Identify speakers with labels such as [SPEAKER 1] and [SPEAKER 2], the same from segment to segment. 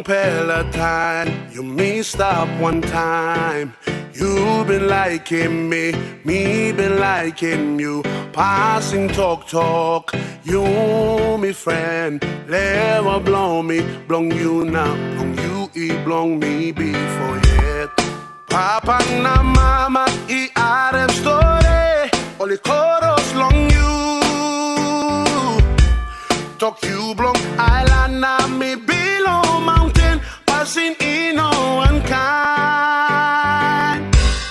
[SPEAKER 1] long Peloton. You missed up one time. You been liking me been liking you. Passing talk, you me friend. Never blow me, blong you now, blong you blong me before yet. Papa na mama i story, only chorus long you. Talk you blong island na me below mountain, passing in one kind.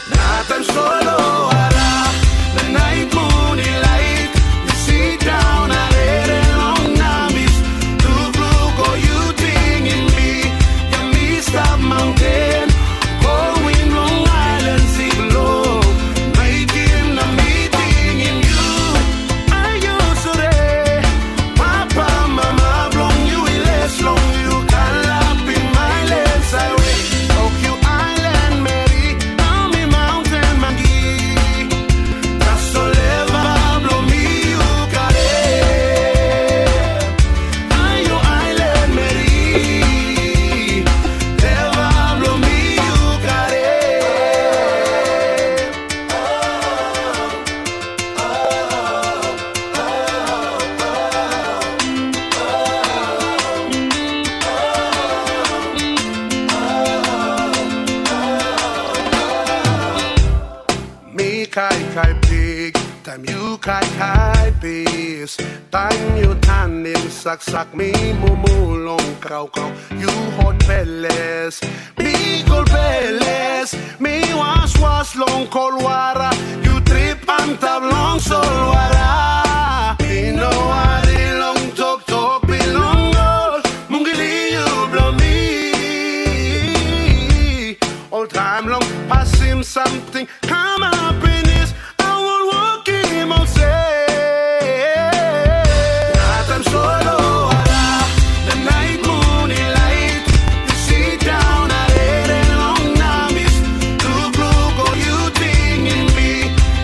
[SPEAKER 1] Not I'm solo ara, the night moonlight. You sit down and read along namis. Look, oh you thing in me. You missed that mountain. Going Long Island, see below. Making a meeting in you. I used to say, Papa, Mama, blong you in less long. You can laugh in my lens. I wait. Tokyo Island, Mary. I'm in Mountain Maggie. That's so leva, blow me, you got it. I'm your Island, Mary. Leva, blow me, you got it. Me kai pig, time you kai peace. Time you tan him sak me mumu long cow. You hot peles, me cold peles. Me was long cold water. You trip and tab long sol water. Me know I long talk be long gold. Mungili you blow me. All time long pass him something. Come happiness. I will walk him on say. Not I'm solo. The night moonlight. You sit down and read along namis. Look, oh you thing in me.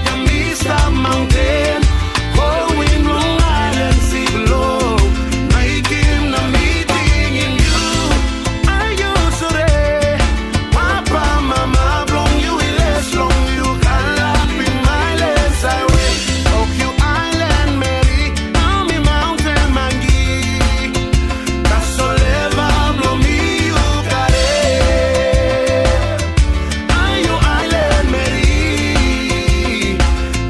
[SPEAKER 1] You missed that mountain. Going Long Island, see below. Making a meeting in you. I used to say, Papa, Mama, blong you in less long. You can laugh in my lens. I wait. Tokyo Island, Mary. I'm in Mountain Maggie. That's so leva, blow me, you got it. I'm your Island, Mary.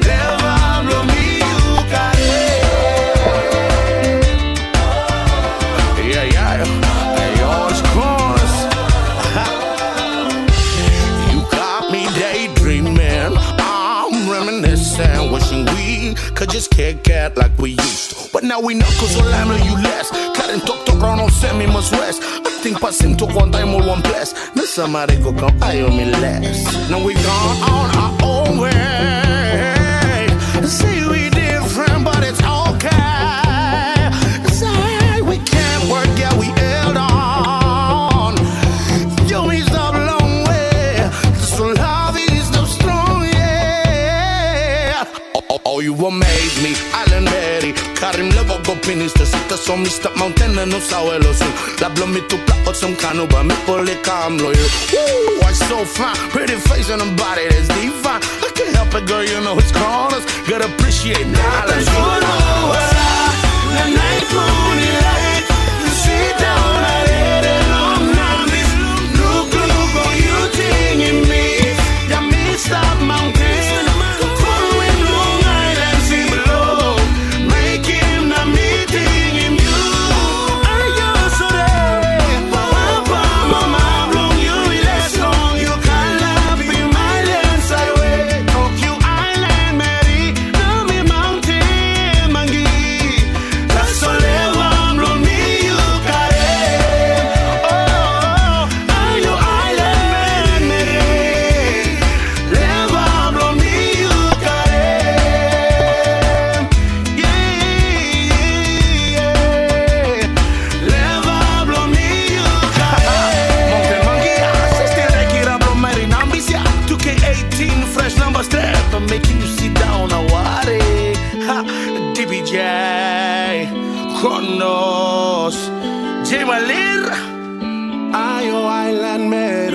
[SPEAKER 1] Leva, blow me, you got it. Yeah. Hey, yours corners. You got me daydreaming. I'm reminiscing, wishing we could just kick it like we used to. But now we know cause all I know you less. Karen talk round on semi must rest. I think passing to one time or one place. Now somebody go come eye on me less. Now we gone on our own way. See we different but it's okay. Say we can't work, yeah we held on. You is a long way. So love is the strong, yeah. Oh, you amaze me, Island Mary. Karim levo go pinis, te sita so mi stop mountain and no sawelo so. La blow me to plot out some canuba, me pull it calm loyal. Woo, why so fine, pretty face and a body that's divine. I can't help it, girl, you know it's corners. Gotta appreciate knowledge. The night moonlight, you sit down and read along namis. Look, oh you thing in me. You missed that mountain. Going Long Island, see below. Making a meeting in you. I used to say, Papa, Mama, blong you in less long. You can laugh in my lens. I wait. Tokyo Island, Mary. Nami Mountain Maggie. That's all ever blow me, you got it. Oh, I'm your Island, Mary. Never blow me, you got it. Yeah. Never blow me, you got it. Mountain Monkey, still like it, I blow Mary Nambisia. 2K18, fresh number step. I'm making you sit down, I want it. DBJ, Kronos, J Malir. Ayo island mere